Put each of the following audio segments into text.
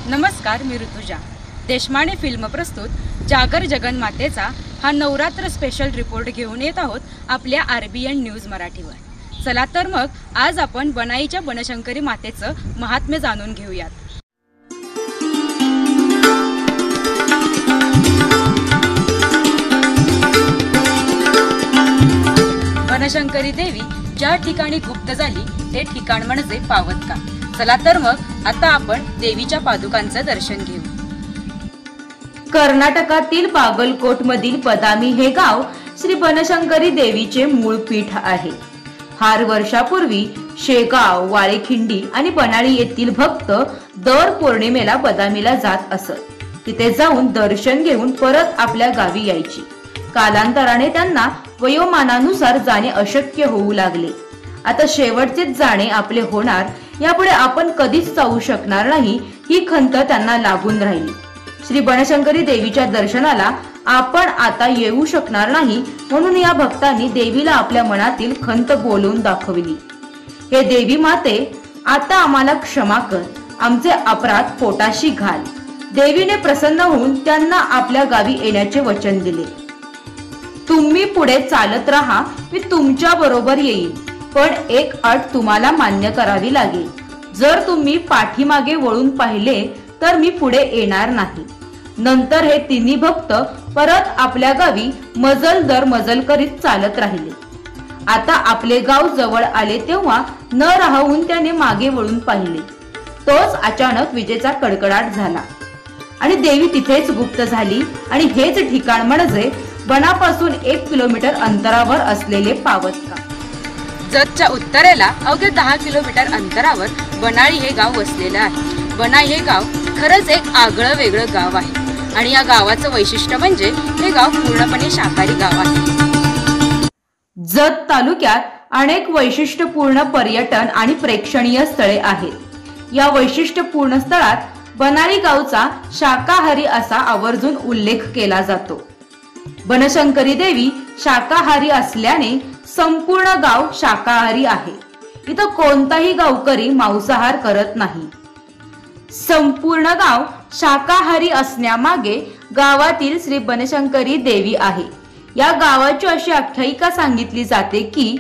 नमस्कार, मी ऋतुजा. देशमाने फिल्म प्रस्तुत जागर जगन्मातेचा हा नवरात्र स्पेशल रिपोर्ट घेऊन येत आहोत आपल्या RBN न्यूज मराठीवर. चला तर मग आज आपण बनाईच्या बनशंकरी मातेचं महात्म्य जाणून घेऊयात. बनशंकरी देवी ज्या ठिकाणी गुप्त झाली ते ठिकाण म्हणजे पावतका. चला तर मग आता आपण देवीच्या पादुकांचं दर्शन घेऊ. कर्नाटकातील बागलकोट मधील बदामी हे गाव श्री बनशंकरी देवीचे मूळ पीठ आहे. फार वर्षापूर्वी शेगाव, वाळेखिंडी आणि बनाळी येथील भक्त दर पौर्णिमेला बदामीला जात असत. तिथे जाऊन दर्शन घेऊन परत आपल्या गावी यायची. कालांतराने त्यांना वयोमानानुसार जाणे अशक्य होऊ लागले. आता शेवटचेच जाणे आपले होणार, यापुढे आपण कधीच जाऊ शकणार नाही ही खंत त्यांना लागून राहिली. श्री बनशंकरी देवीच्या दर्शनाला आपण आता येऊ शकणार नाही, म्हणून या भक्तांनी देवीला आपल्या मनातील खंत बोलवून दाखवली. हे देवी माते, आता आम्हाला क्षमा कर, आमचे अपराध पोटाशी घाल. देवीने प्रसन्न होऊन त्यांना आपल्या गावी येण्याचे वचन दिले. तुम्ही पुढे चालत राहा, मी तुमच्या बरोबर येईल, पण एक अट तुम्हाला मान्य करावी लागेल. जर तुम्ही पाठीमागे वळून पाहिले तर मी पुढे येणार नाही. नंतर हे तिन्ही भक्त परत आपल्या गावी मजल दर मजल करीत चालत राहिले. आता आपले गाव जवळ आले तेव्हा न राहून त्याने मागे वळून पाहिले. तोच अचानक विजेचा कडकडाट झाला आणि देवी तिथेच गुप्त झाली. आणि हेच ठिकाण म्हणजे बनापासून 1 किलोमीटर अंतरावर असलेले पावतका. जतच्या उत्तरेला अवघ्या 10 किलोमीटर अंतरावर बनाळी हे गाव वसलेलं आहे. बनाळी हे गाव खरंच एक आगळं वेगळं गाव आहे आणि या गावाचं वैशिष्ट्य म्हणजे हे गाव पूर्णपणे शाकाहारी गाव आहे. जत तालुक्यात अनेक वैशिष्ट्यपूर्ण पर्यटन आणि प्रेक्षणीय स्थळे आहेत. या वैशिष्ट्यपूर्ण स्थळात बनाळी गावचा शाकाहारी असा आवर्जून उल्लेख केला जातो. बनशंकरी देवी शाकाहारी असल्याने संपूर्ण गाव शाकाहारी आहे. इथं कोणताही गावकरी मांसाहार करत नाही. संपूर्ण गाव शाकाहारी असण्यामागे गावातील श्री बनशंकरी देवी आहे. या गावाची अशी आख्यायिका सांगितली जाते की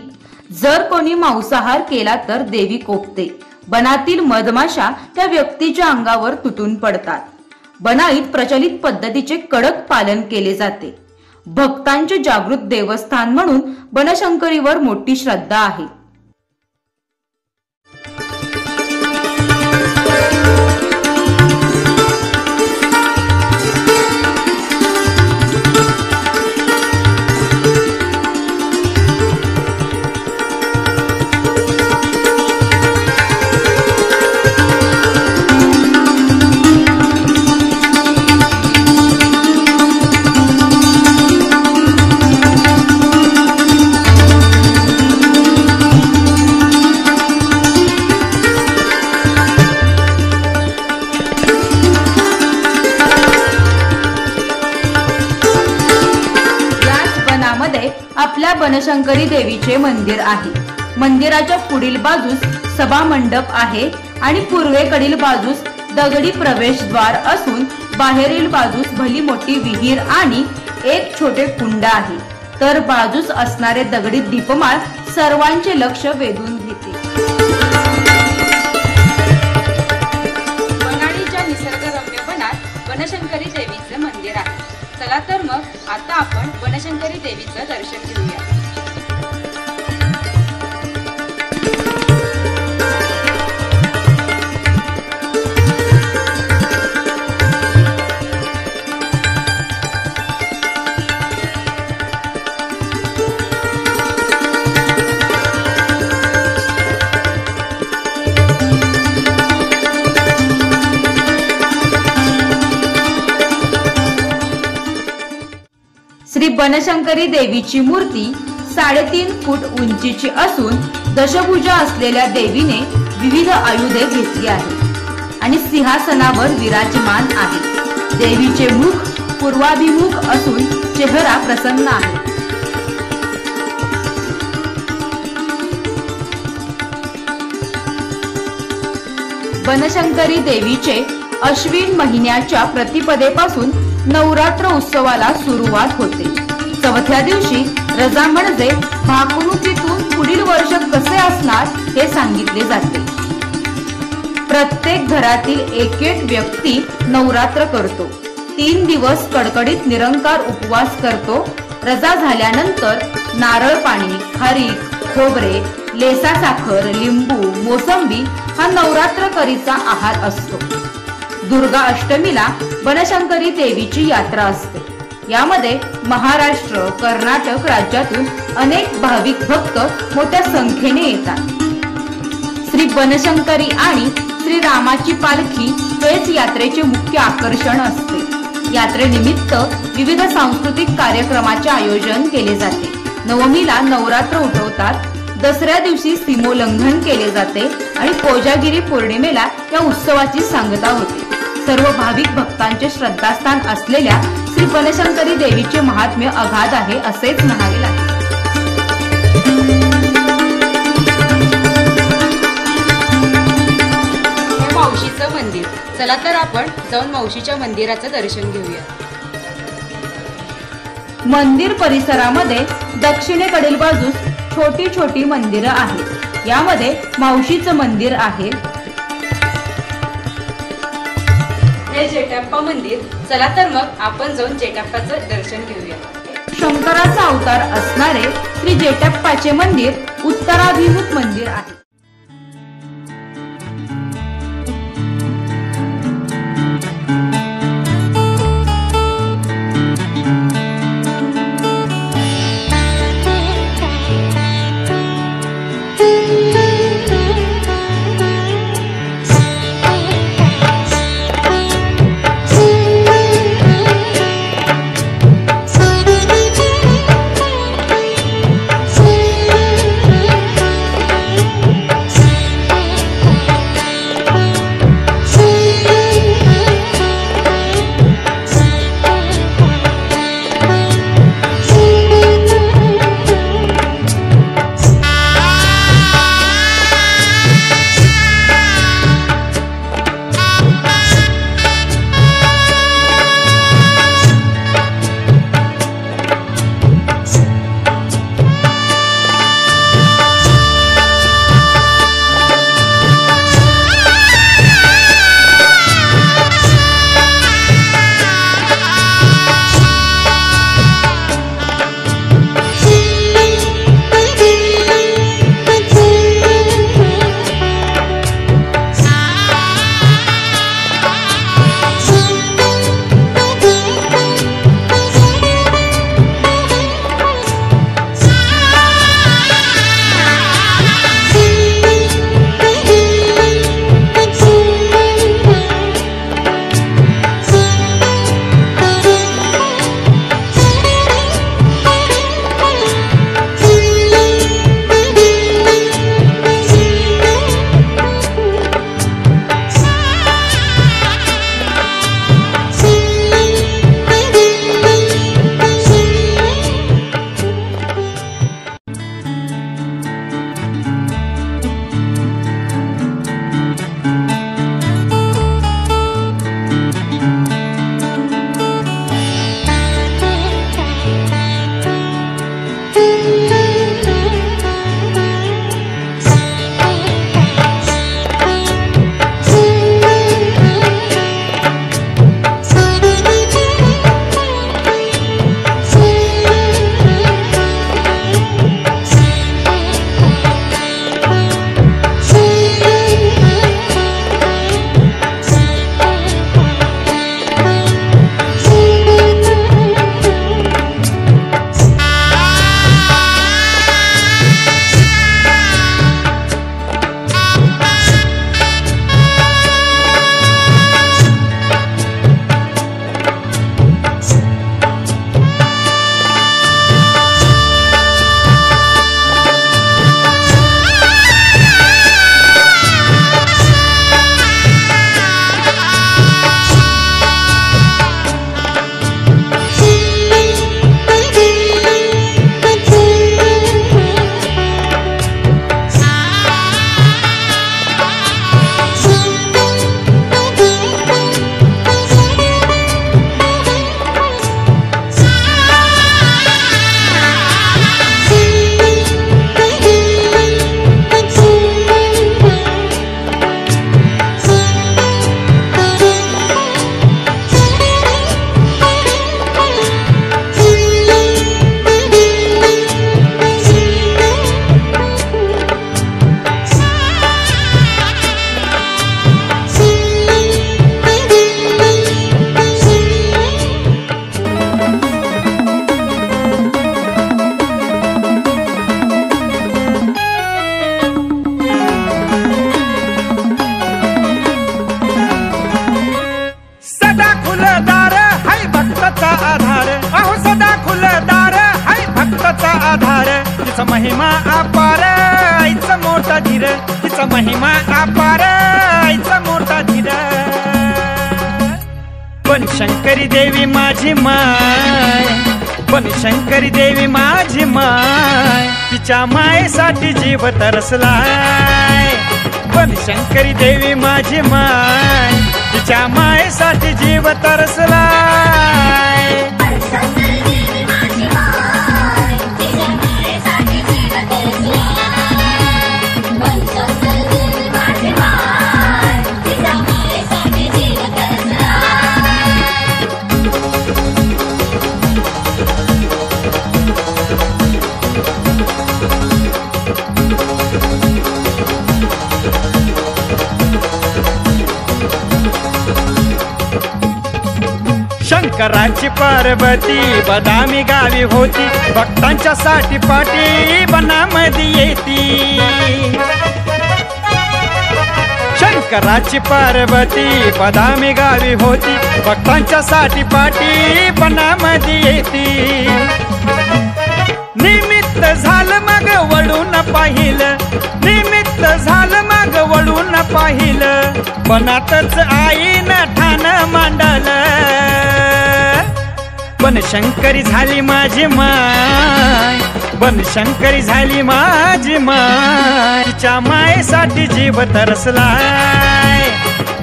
जर कोणी मांसाहार केला तर देवी कोपते. बनातील मधमाशा त्या व्यक्तीच्या अंगावर तुटून पडतात. बनाईत प्रचलित पद्धतीचे कडक पालन केले जाते. भक्तांचे जागृत देवस्थान म्हणून बनशंकरीवर मोठी श्रद्धा आहे. आपल्या बनशंकरी देवीचे मंदिर आहे. मंदिराच्या पुढील बाजूस सभा मंडप आहे आणि पूर्वेकडील बाजूस दगडी प्रवेशद्वार असून बाहेरील बाजूस भली मोठी विहीर आणि एक छोटे कुंड आहे. तर बाजूस असणारे दगडी दीपमाळ सर्वांचे लक्ष वेधून घेते. बनाळीच्या निसर्गरम्य वनात बनशंकरी देवीचे मंदिर आहे. चला तर मग आता आपण बनशंकरी देवीचं दर्शन घेऊया. श्री बनशंकरी देवीची मूर्ती 3.5 फूट उंचीची असून दशभुजा असलेल्या देवीने विविध आयुधे घेतली आहेत आणि सिंहासनावर विराजमान आहे. देवीचे मुख पूर्वाभिमुख असून चेहरा प्रसन्न आहे. बनशंकरी देवीचे अश्विन महिन्याच्या प्रतिपदेपासून नवरात्र उत्सवाला सुरुवात होते. चौथ्या दिवशी रजा म्हणजे भाकणुकीतून पुढील वर्ष कसे असणार हे सांगितले जाते. प्रत्येक घरातील एक एक व्यक्ती नवरात्र करतो. 3 दिवस कडकडीत निरंकार उपवास करतो. रजा झाल्यानंतर नारळ पाणी, खारीक, खोबरे, लेसा साखर, लिंबू, मोसंबी हा नवरात्रकरीचा आहार असतो. दुर्गा अष्टमीला बनशंकरी देवीची यात्रा असते. यामध्ये महाराष्ट्र, कर्नाटक राज्यातून अनेक भाविक भक्त मोठ्या संख्येने येतात. श्री बनशंकरी आणि श्री रामाची पालखी हेच यात्रेचे मुख्य आकर्षण असते. यात्रेनिमित्त विविध सांस्कृतिक कार्यक्रमाचे आयोजन केले जाते. नवमीला नवरात्र उठवतात. दसऱ्या दिवशी सीमोल्लंघन केले जाते आणि कोजागिरी पौर्णिमेला या उत्सवाची सांगता होते. सर्व भाविक भक्तांचे श्रद्धास्थान असलेल्या श्री बनशंकरी देवीचे महात्म्य अगाध आहे असेच म्हणावे लागेल. हे मावशीचं मंदिर. चला तर आपण जाऊन मावशीच्या मंदिराचं दर्शन घेऊया. मंदिर परिसरामध्ये दक्षिणेकडील बाजूस छोटी छोटी मंदिरं आहेत. यामध्ये मावशीचं मंदिर आहे. हे जेटाप्पा मंदिर. चला तर मग आपण जाऊन जेटाप्पाचं दर्शन घेऊया. शंकराचा अवतार असणारे श्री जेटाप्पाचे मंदिर उत्तराभिमुख मंदिर आहे. निराधार, तिचा महिमा अपार, आईचा मोठा धीर, तिचा महिमा अपार, आईचा मोठा धीर. बनशंकरी देवी माझी माय, बनशंकरी देवी माझी माय, तिच्या मायेसाठी जीव तरसलाय. बनशंकरी देवी माझी माय, तिच्या मायेसाठी जीव तरसलाय. शंकराची पार्वती बदामी गावी होती, भक्तांच्या साठी पाठी बनामध्ये येती. शंकराची पार्वती बदामी गावी होती, भक्तांच्या साठी पाठी बनामध्ये येती. निमित्त झालं मग वळून पाहिलं, निमित्त झालं मग वळून पाहिलं, बनातच आईनं ठाण मांडलं. बनशंकरी झाली माझी माय, बनशंकरी झाली माझी माय, तिच्या मायेसाठी जीव तरसलाय.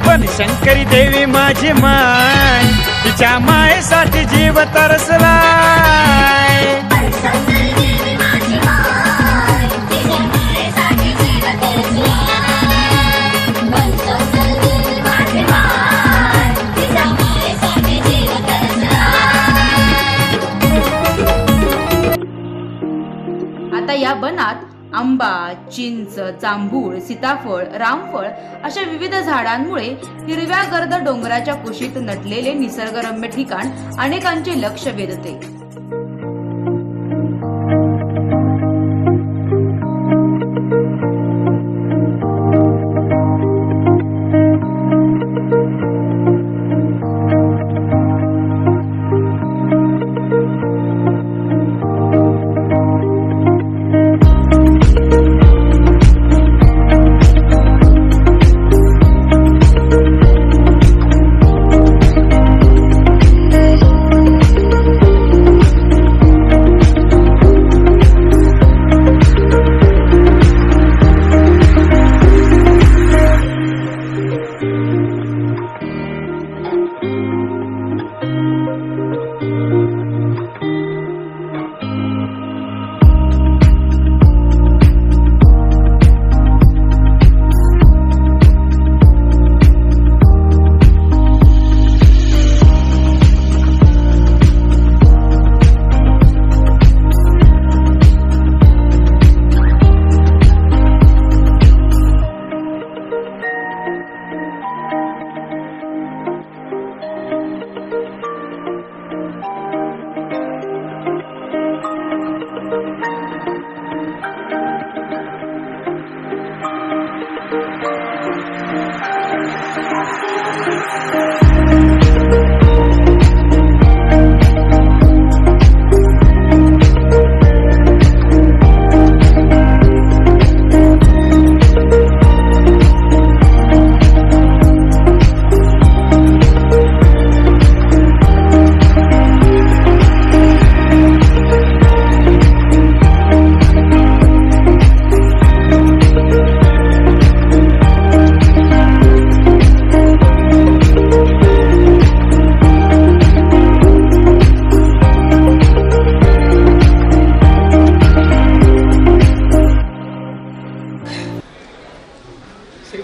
बनशंकरी देवी माझी माय, तिच्या मायेसाठी जीव तरसलाय. आता या बनात आंबा, चिंच, जांभूळ, सीताफळ, रामफळ अशा विविध झाडांमुळे हिरव्या गर्द डोंगराच्या कुशीत नटलेले निसर्गरम्य ठिकाण अनेकांचे लक्ष वेधते.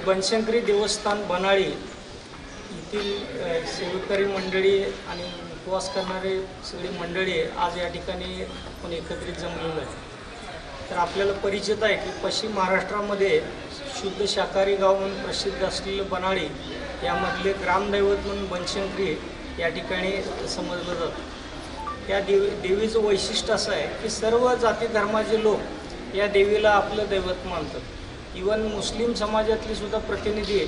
बनशंकरी देवस्थान बनाळी येथील सेवेकरी मंडळी आणि उपवास करणारे सगळी मंडळी आज या ठिकाणी आपण एकत्रित जमलेलो आहे. तर आपल्याला परिचित आहे की पश्चिम महाराष्ट्रामध्ये शुद्ध शाकाहारी गाव म्हणून प्रसिद्ध असलेलं बनाळी यामधले ग्रामदैवत म्हणून बनशंकरी या ठिकाणी समजलं जातं. या देवीचं वैशिष्ट्य असं आहे की सर्व जाती धर्माचे लोक या देवीला आपलं दैवत मानतात. इवन मुस्लिम समाजातली सुद्धा प्रतिनिधी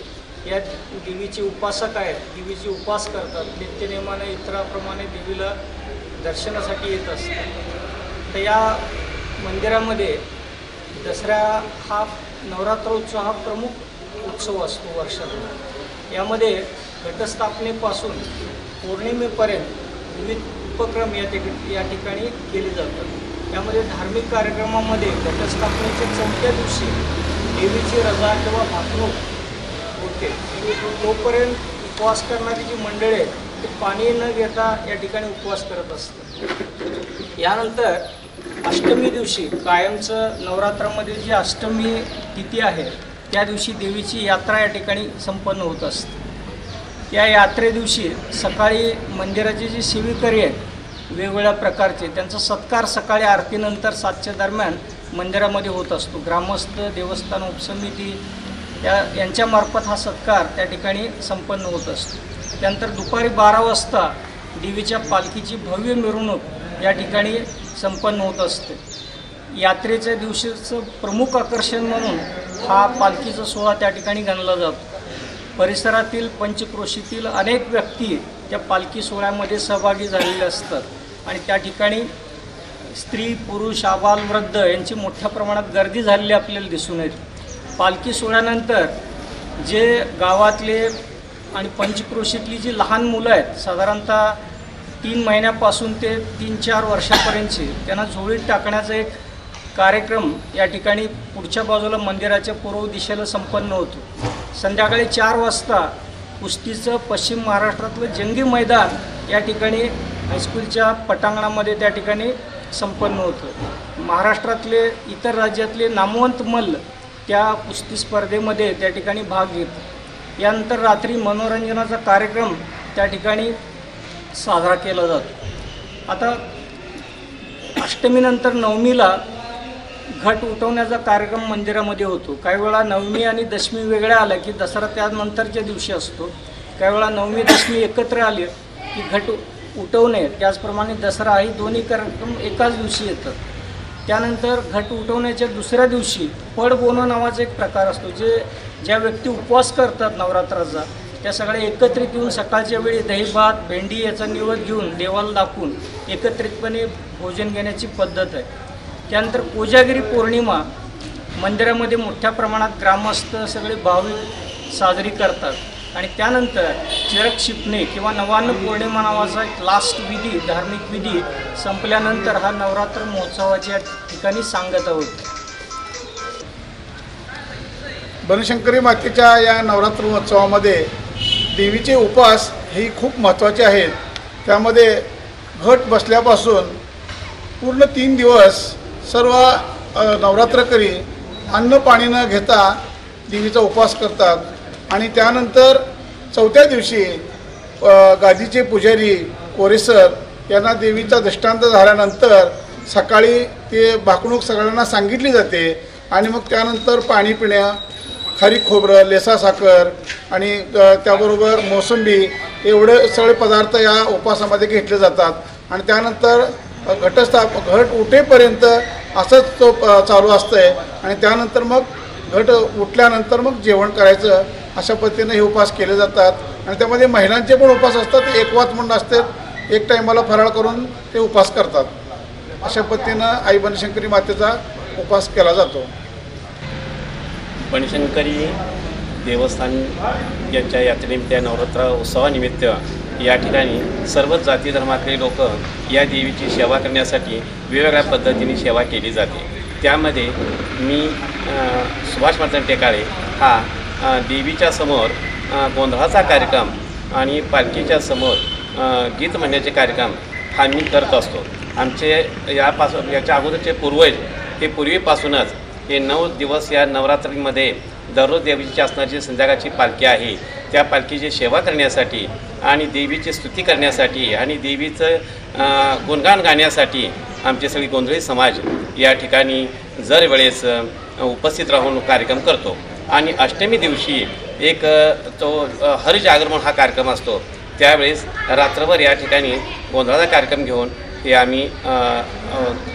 या देवीचे उपासक आहेत, देवीचे उपास करतात, नित्यनेमाने इतराप्रमाणे देवीला दर्शनासाठी येत असतात. तर या मंदिरामध्ये दसरा हा नवरात्रोत्सव हा प्रमुख उत्सव असतो वर्षातून। यामध्ये घटस्थापनेपासून पौर्णिमेपर्यंत विविध उपक्रम या ठिकाणी केले जातात। यामध्ये धार्मिक कार्यक्रमामध्ये घटस्थापनेच्या 4थ्या दिवशी देवीची रजा किंवा भाकणूक होते। तोपर्यंत उपवास करणारी जी मंडळी आहेत ते पाणी न घेता या ठिकाणी उपवास करत असतात। यानंतर अष्टमी दिवशी कायमचं नवरात्रामध्ये जी अष्टमी तिथी आहे त्या दिवशी देवीची यात्रा या ठिकाणी संपन्न होत असते। या यात्रे दिवशी सकाळी मंदिराचे जे सेवेकरी आहेत वेगवेगळ्या प्रकारचे त्यांचा सत्कार सकाळी आरतीनंतर 7च्या दरम्यान मंदिरामध्ये होत असतो। ग्रामस्थ, देवस्थान उपसमिती यांच्यामार्फत हा सत्कार त्या ठिकाणी संपन्न होत असतो। त्यानंतर दुपारी 12 वाजता देवीच्या पालखीची भव्य मिरवणूक या ठिकाणी संपन्न होत असते। यात्रेच्या दिवशीचं प्रमुख आकर्षण म्हणून हा पालखीचा सोहळा त्या ठिकाणी गणला जातो। परिसरातील पंचक्रोशीतील अनेक व्यक्ती त्या पालखी सोहळ्यामध्ये सहभागी झालेले असतात आणि त्या ठिकाणी स्त्री, पुरुष, आबाल, वृद्ध यांची मोठ्या प्रमाणात गर्दी झालेली आपल्याला दिसून येते। पालखी सोहळ्यानंतर जे गावातले आणि पंचक्रोशीतली जी लहान मुलं आहेत साधारणतः 3 महिन्यापासून ते 3-4 वर्षापर्यंतचे त्यांना झोळीत टाकण्याचा एक कार्यक्रम या ठिकाणी पुढच्या बाजूला मंदिराच्या पूर्व दिशेला संपन्न होतो। संध्याकाळी 4 वाजता कुस्तीचं पश्चिम महाराष्ट्रातलं जंगी मैदान या ठिकाणी हायस्कूलच्या पटांगणामध्ये त्या ठिकाणी संपन्न होतं। महाराष्ट्रातले इतर राज्यातले नामवंत मल्ल त्या कुस्ती स्पर्धेमध्ये त्या ठिकाणी भाग घेतात। यानंतर रात्री मनोरंजनाचा कार्यक्रम त्या ठिकाणी साजरा केला जातो। आता अष्टमीनंतर नवमीला घट उठवण्याचा कार्यक्रम मंदिरामध्ये होतो। काही वेळा नवमी आणि दशमी वेगळ्या आल्या की दसरा त्यानंतरच्या दिवशी असतो। काही वेळा नवमी दशमी एकत्र आले की घट उठवणे त्याचप्रमाणे दसरा ही दोन्ही कार्यक्रम एकाच दिवशी येतात। त्यानंतर घट उठवण्याच्या दुसऱ्या दिवशी पडबोनं नावाचा एक प्रकार असतो। ज्या व्यक्ती उपवास करतात नवरात्राचा त्या सगळ्या एकत्रित येऊन सकाळच्या वेळी दही भात, भेंडी याचा निवेद घेऊन देवाला दाखवून एकत्रितपणे भोजन घेण्याची पद्धत आहे। त्यानंतर कोजागिरी पौर्णिमा मंदिरामध्ये मोठ्या प्रमाणात ग्रामस्थ सगळे भाविक साजरी करतात आणि त्यानंतर चिरक शिपणे किंवा नवान्न पौर्णिमा नावाचा एक लास्ट विधी, धार्मिक विधी संपल्यानंतर हा नवरात्र महोत्सवाच्या ठिकाणी सांगता होते। बनशंकरी मातेच्या या नवरात्र महोत्सवामध्ये देवीचे उपवास हे खूप महत्त्वाचे आहेत। त्यामध्ये घट बसल्यापासून पूर्ण 3 दिवस सर्व नवरात्रकरी अन्न पाणी न घेता देवीचा उपवास करतात आणि त्यानंतर 4थ्या दिवशी गादीचे पुजारी कोरेसर यांना देवीचा दृष्टांत झाल्यानंतर सकाळी ते भाकणूक सगळ्यांना सांगितली जाते आणि मग त्यानंतर पाणी पिणं, खारीक खोबरं, लेसा साखर आणि त्याबरोबर मोसंबी एवढे सगळे पदार्थ या उपवासामध्ये घेतले जातात आणि त्यानंतर घट उठेपर्यंत असंच तो चालू असतंय आणि त्यानंतर मग घट उठल्यानंतर मग जेवण करायचं अशा पद्धतीने हे उपवास केले जातात आणि त्यामध्ये महिलांचे पण उपवास असतात। एकवात म्हणून असते, एक टायमाला फराळ करून ते उपवास करतात। अशा पद्धतीनं आई बनशंकरी मातेचा उपवास केला जातो। बनशंकरी देवस्थान यांच्या यात्रेनिमित्त नवरात्र उत्सवानिमित्त या ठिकाणी सर्वच जाती धर्मातले लोक या देवीची सेवा करण्यासाठी वेगवेगळ्या पद्धतीने सेवा केली जाते। त्यामध्ये मी सुभाष मार्तंड टेकाळे हा देवीच्या समोर गोंधळाचा कार्यक्रम आणि पालखीच्या समोर गीत म्हणण्याचे कार्यक्रम हा मी करत असतो। आमचे याच्या अगोदरचे पूर्वज हे पूर्वीपासूनच हे 9 दिवस या नवरात्रीमध्ये दररोज देवीची असणारी संध्याकाळची पालखी आहे त्या पालखीची सेवा करण्यासाठी आणि देवीची स्तुती करण्यासाठी आणि देवीचं गुणगान गाण्यासाठी आमचे सगळे गोंधळी समाज या ठिकाणी दरवेळेस उपस्थित राहून कार्यक्रम करतो। आणि अष्टमी दिवशी एक तो हरिजागर म्हणून हा कार्यक्रम असतो। त्यावेळेस रात्रभर या ठिकाणी गोंधळाचा कार्यक्रम घेऊन हे आम्ही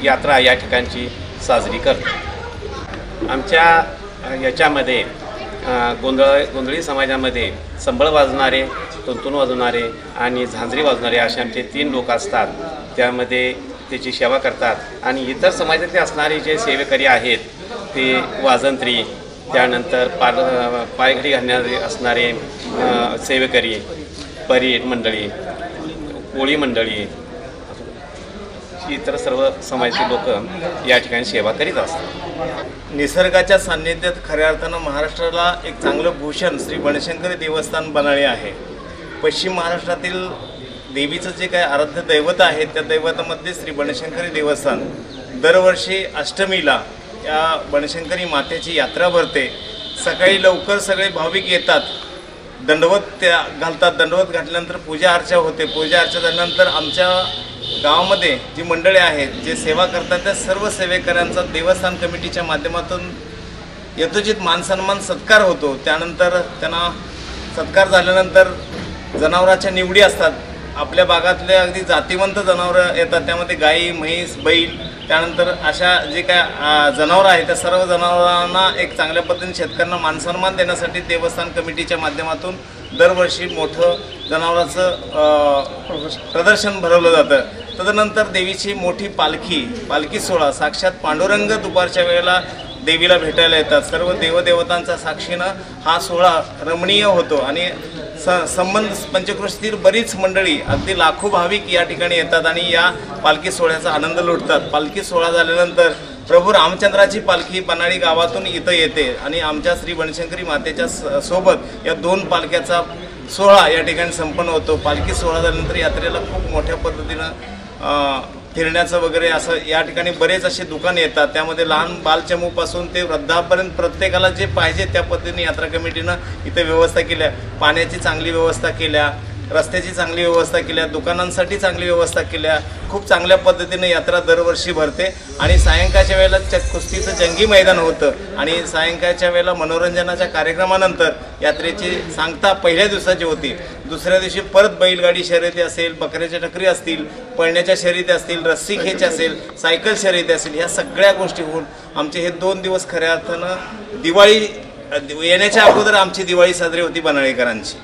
यात्रा या ठिकाणची साजरी करतो। आमच्या याच्यामध्ये गोंधळी समाजामध्ये संबळ वाजणारे, तुंतून वाजवणारे आणि झांजरी वाजवणारे असे आमचे 3 लोक असतात। त्यामध्ये त्याची सेवा करतात आणि इतर समाजातले असणारे जे सेवेकरी आहेत ते वाजंत्री, त्यानंतर पायघडी घालणारे असणारे सेवेकरी, परीट मंडळी, कोळी मंडळी, इतर सर्व समाजाचे लोक या ठिकाणी सेवा करीत असतात. निसर्गाच्या सान्निध्यात खऱ्या अर्थानं महाराष्ट्राला एक चांगलं भूषण श्री बनशंकरी देवस्थान बनाळे आहे. पश्चिम महाराष्ट्रातील देवीचं जे काही आराध्य दैवत आहे त्या दैवतामध्ये श्री बनशंकरी देवस्थान. दरवर्षी अष्टमीला या बनशंकरी मातेची यात्रा भरते. सकाळी लवकर सगळे भाविक येतात, दंडवत घालतात. दंडवत घातल्यानंतर पूजा अर्चा होते. पूजा अर्चा झाल्यानंतर आमच्या गावामध्ये जी मंडळी आहेत जे सेवा करतात त्या सर्व सेवेकऱ्यांचा देवस्थान कमिटीच्या माध्यमातून यथोचित मानसन्मान सत्कार होतो. त्यानंतर त्यांना सत्कार झाल्यानंतर जनावरांच्या निवडी असतात. आपल्या भागातले अगदी जातीवंत जनावरं येतात, त्यामध्ये गाई, म्हैस, बैल, त्यानंतर अशा जे काय जनावरं आहेत त्या सर्व जनावरांना एक चांगल्या पद्धतीने शेतकऱ्यांना मानसन्मान देण्यासाठी देवस्थान कमिटीच्या माध्यमातून दरवर्षी मोठं जनावरांचं प्रदर्शन भरवलं जातं. तदनंतर देवीची मोठी पालखी सोहळा, साक्षात पांडुरंग दुपारच्या वेळेला देवीला भेटायला येतात. सर्व देवदेवतांच्या साक्षीनं हा सोहळा रमणीय होतो आणि संबंध पंचक्रोशीतील बरीच मंडळी, अगदी लाखो भाविक या ठिकाणी येतात आणि या पालखी सोहळ्याचा आनंद लुटतात. पालखी सोहळा झाल्यानंतर प्रभू रामचंद्राची पालखी बनाळी गावातून इथं येते आणि आमच्या श्री बनशंकरी मातेच्या सोबत या 2 पालख्याचा सोहळा या ठिकाणी संपन्न होतो. पालखी सोहळा झाल्यानंतर यात्रेला खूप मोठ्या पद्धतीनं फिरण्याचं वगैरे असं या ठिकाणी बरेच असे दुकान येतात. त्यामध्ये लहान बालचमूपासून ते वृद्धापर्यंत प्रत्येकाला जे पाहिजे त्या पद्धतीने यात्रा कमिटीनं इथे व्यवस्था केल्या. पाण्याची चांगली व्यवस्था केल्या, रस्त्याची चांगली व्यवस्था केल्या, दुकानांसाठी चांगली व्यवस्था केल्या. खूप चांगल्या पद्धतीने यात्रा दरवर्षी भरते आणि सायंकाळच्या वेळेला कुस्तीचं जंगी मैदान होतं आणि सायंकाळच्या वेळेला मनोरंजनाच्या कार्यक्रमानंतर यात्रेची सांगता पहिल्या दिवसाची होती. दुसऱ्या दिवशी परत बैलगाडी शर्यती असेल, बकऱ्याच्या टकरी असतील, पळण्याच्या शर्यती असतील, रस्सी खेच असेल, सायकल शर्यती असेल, ह्या सगळ्या गोष्टी होऊन आमचे हे 2 दिवस खऱ्या अर्थानं दिवाळी येण्याच्या अगोदर आमची दिवाळी साजरी होती बनाळेकरांची.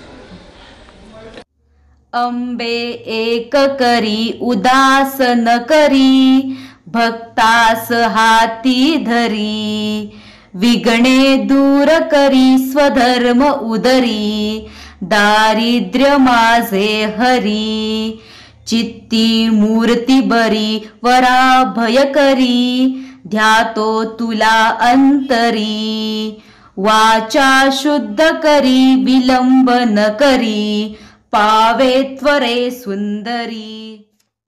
अंबे एक करी उदास न करी, भक्तास हाती धरी, विघ्ने दूर करी स्वधर्म उदरी, दारिद्र्य माझे हरी, चित्ती मूर्ती बरी वरा भय करी, ध्यातो तुला अंतरी, वाचा शुद्ध करी विलंब न करी, पावे त्वरे सुंदरी.